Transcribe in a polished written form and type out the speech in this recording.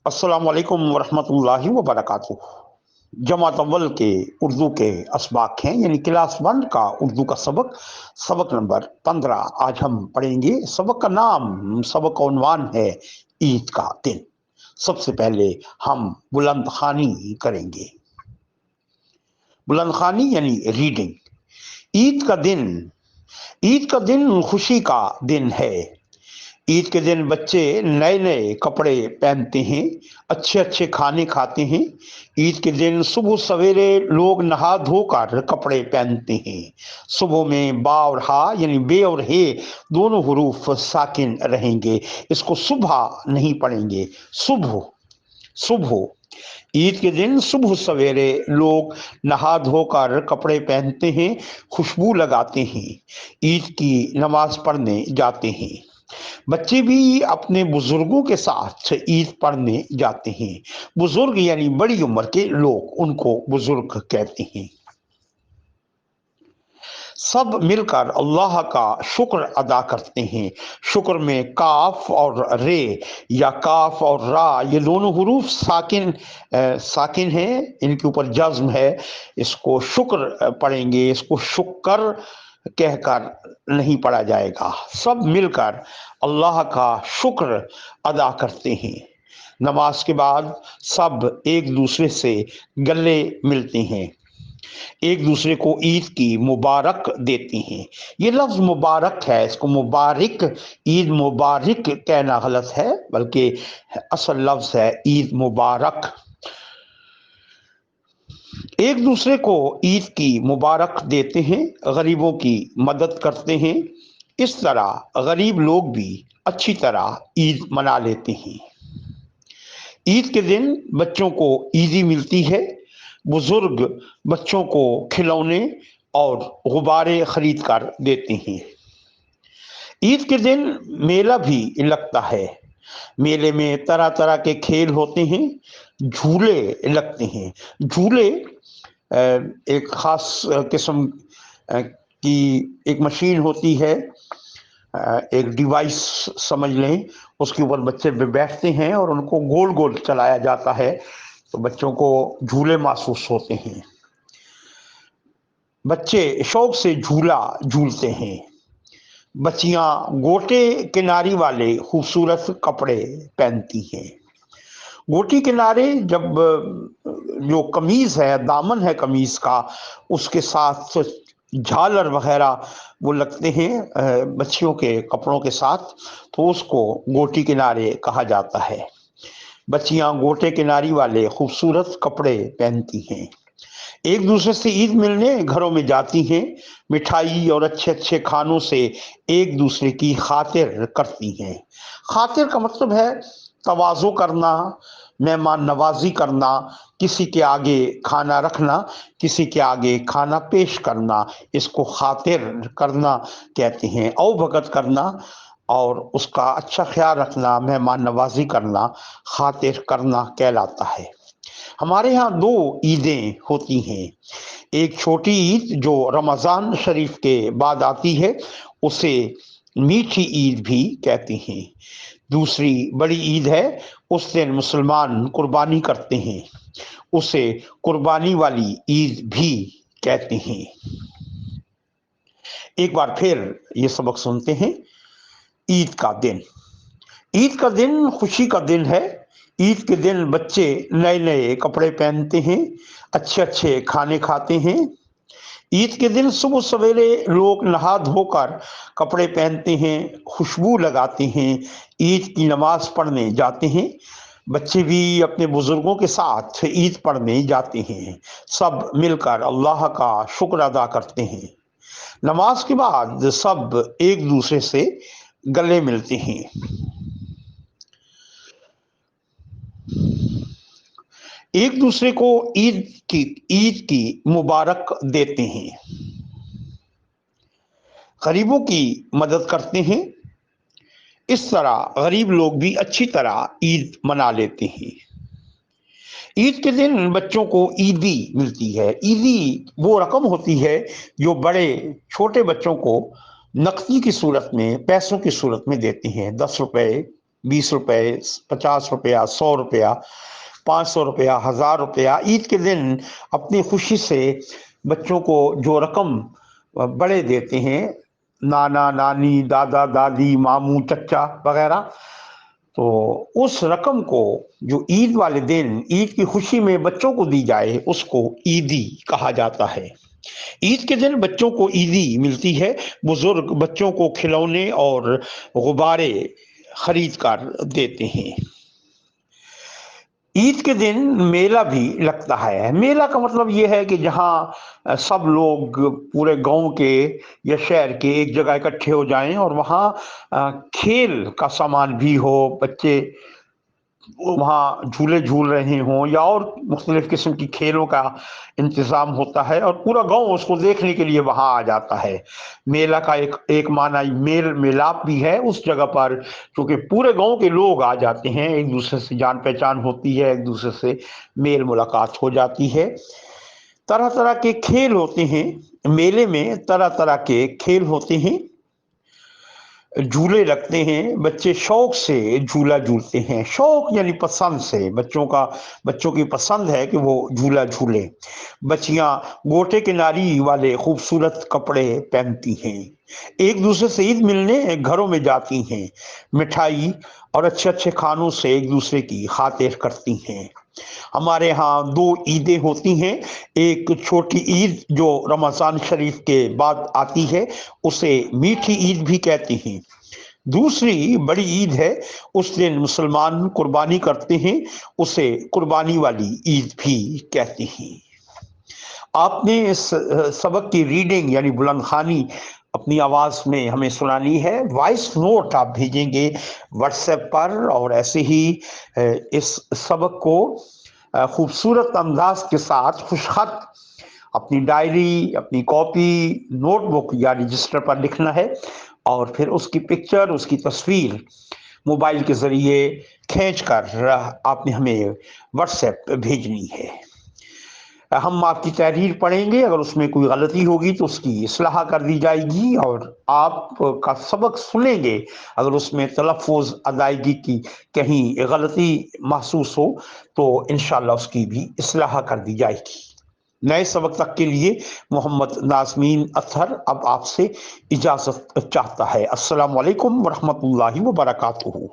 अस्सलाम वालेकुम वरहमतुल्लाहि वबरकातुह। जमात अव्वल के उर्दू के असबाक हैं, यानी क्लास वन का उर्दू का सबक, सबक नंबर 15 आज हम पढ़ेंगे। सबक का नाम, सबक का उन्वान है ईद का दिन। सबसे पहले हम बुलंद खानी करेंगे। बुलंद खानी यानी रीडिंग। ईद का दिन, ईद का दिन खुशी का दिन है। ईद के दिन बच्चे नए नए कपड़े पहनते हैं, अच्छे अच्छे खाने खाते हैं। ईद के दिन सुबह सवेरे लोग नहा धोकर कपड़े पहनते हैं। सुबह में बा और हा यानी बे और हे दोनों हुरूफ साकिन रहेंगे, इसको सुबह नहीं पढ़ेंगे, सुबह। सुबह, ईद के दिन सुबह सवेरे लोग नहा धोकर कपड़े पहनते हैं, खुशबू लगाते हैं, ईद की नमाज पढ़ने जाते हैं। बच्चे भी अपने बुजुर्गों के साथ ईद पढ़ने जाते हैं। बुजुर्ग यानी बड़ी उम्र के लोग, उनको बुजुर्ग कहते हैं। सब मिलकर अल्लाह का शुक्र अदा करते हैं। शुक्र में काफ और रे या काफ और रा ये दोनों हुरूफ साकिन हैं, इनके ऊपर जज्म है। इसको शुक्र पढ़ेंगे, इसको शुक्र कहकर नहीं पढ़ा जाएगा। सब मिलकर अल्लाह का शुक्र अदा करते हैं। नमाज के बाद सब एक दूसरे से गले मिलते हैं, एक दूसरे को ईद की मुबारक देते हैं। ये लफ्ज मुबारक है, इसको मुबारक, ईद मुबारक कहना गलत है, बल्कि असल लफ्ज है ईद मुबारक। एक दूसरे को ईद की मुबारक देते हैं, गरीबों की मदद करते हैं। इस तरह गरीब लोग भी अच्छी तरह ईद मना लेते हैं। ईद के दिन बच्चों को ईदी मिलती है। बुजुर्ग बच्चों को खिलौने और गुब्बारे खरीद कर देते हैं। ईद के दिन मेला भी लगता है। मेले में तरह तरह के खेल होते हैं, झूले लगते हैं। झूले एक खास किस्म की एक मशीन होती है, एक डिवाइस समझ लें, उसके ऊपर बच्चे बैठते हैं और उनको गोल गोल चलाया जाता है, तो बच्चों को झूले महसूस होते हैं। बच्चे शौक से झूला झूलते हैं। बच्चियां गोटे किनारी वाले खूबसूरत कपड़े पहनती हैं। गोटी किनारे, जब जो कमीज है, दामन है कमीज का, उसके साथ झालर वगैरह वो लगते हैं बच्चियों के कपड़ों के साथ, तो उसको गोटी किनारे कहा जाता है। बच्चियां गोटे किनारी वाले खूबसूरत कपड़े पहनती हैं, एक दूसरे से ईद मिलने घरों में जाती हैं, मिठाई और अच्छे अच्छे खानों से एक दूसरे की खातिर करती हैं। खातिर का मतलब है तवाज़ो करना, मेहमान नवाजी करना, किसी के आगे खाना रखना, किसी के आगे खाना पेश करना, इसको खातिर करना कहते हैं। औ भगत करना और उसका अच्छा ख्याल रखना, मेहमान नवाजी करना, खातिर करना कहलाता है। हमारे यहाँ दो ईदें होती हैं। एक छोटी ईद जो रमज़ान शरीफ के बाद आती है, उसे मीठी ईद भी कहते हैं। दूसरी बड़ी ईद है, उस दिन मुसलमान कुर्बानी करते हैं, उसे कुर्बानी वाली ईद भी कहते हैं। एक बार फिर ये सबक सुनते हैं। ईद का दिन, ईद का दिन खुशी का दिन है। ईद के दिन बच्चे नए नए कपड़े पहनते हैं, अच्छे अच्छे खाने खाते हैं। ईद के दिन सुबह सवेरे लोग नहा धोकर कपड़े पहनते हैं, खुशबू लगाते हैं, ईद की नमाज पढ़ने जाते हैं। बच्चे भी अपने बुजुर्गों के साथ ईद पढ़ने जाते हैं। सब मिलकर अल्लाह का शुक्र अदा करते हैं। नमाज के बाद सब एक दूसरे से गले मिलते हैं, एक दूसरे को ईद की मुबारक देते हैं, गरीबों की मदद करते हैं। इस तरह गरीब लोग भी अच्छी तरह ईद मना लेते हैं। ईद के दिन बच्चों को ईदी मिलती है। ईदी वो रकम होती है जो बड़े छोटे बच्चों को नकदी की सूरत में, पैसों की सूरत में देते हैं। 10 रुपए, 20 रुपए, 50 रुपया, 100 रुपया, 500 रुपया, 1000 रुपया। ईद के दिन अपनी खुशी से बच्चों को जो रकम बड़े देते हैं, नाना नानी, दादा दादी, मामू चचा वगैरह, तो उस रकम को जो ईद वाले दिन ईद की खुशी में बच्चों को दी जाए, उसको ईदी कहा जाता है। ईद के दिन बच्चों को ईदी मिलती है। बुजुर्ग बच्चों को खिलौने और गुब्बारे खरीद कर देते हैं। ईद के दिन मेला भी लगता है। मेला का मतलब ये है कि जहाँ सब लोग पूरे गांव के या शहर के एक जगह इकट्ठे हो जाएं और वहाँ खेल का सामान भी हो, बच्चे वहाँ झूले झूल रहे हों या और मुख्तलिफ किस्म की खेलों का इंतज़ाम होता है और पूरा गांव उसको देखने के लिए वहाँ आ जाता है। मेला का एक माना मेल मिलाप भी है उस जगह पर, क्योंकि पूरे गांव के लोग आ जाते हैं, एक दूसरे से जान पहचान होती है, एक दूसरे से मेल मुलाकात हो जाती है। तरह तरह के खेल होते हैं मेले में, तरह तरह के खेल होते हैं, झूले लगते हैं, बच्चे शौक से झूला झूलते हैं। शौक यानी पसंद से, बच्चों की पसंद है कि वो झूला झूले। बच्चियां गोटे किनारी वाले खूबसूरत कपड़े पहनती हैं, एक दूसरे से ईद मिलने घरों में जाती हैं, मिठाई और अच्छे अच्छे खानों से एक दूसरे की खातिर करती हैं। हमारे यहाँ 2 ईदें होती हैं। एक छोटी ईद जो रमज़ान शरीफ के बाद आती है, उसे मीठी ईद भी कहते हैं। दूसरी बड़ी ईद है, उस दिन मुसलमान कुर्बानी करते हैं, उसे कुर्बानी वाली ईद भी कहते हैं। आपने इस सबक की रीडिंग यानी बुलंद खानी अपनी आवाज में हमें सुनानी है। वॉइस नोट आप भेजेंगे व्हाट्सएप पर, और ऐसे ही इस सबक को खूबसूरत अंदाज के साथ खुशखत अपनी डायरी, अपनी कॉपी, नोटबुक या रजिस्टर पर लिखना है और फिर उसकी पिक्चर, उसकी तस्वीर मोबाइल के जरिए खींचकर आपने हमें व्हाट्सएप भेजनी है। हम आपकी तहरीर पढ़ेंगे, अगर उसमें कोई गलती होगी तो उसकी इस्लाह कर दी जाएगी, और आपका सबक सुनेंगे, अगर उसमें तलफ़ुज़ अदायगी की कहीं गलती महसूस हो तो इंशाअल्लाह उसकी भी इस्लाह कर दी जाएगी। नए सबक तक के लिए मोहम्मद नाज़मीन अतहर अब आपसे इजाज़त चाहता है। अस्सलामु अलैकुम वरहमतुल्लाहि वबरकातुहू।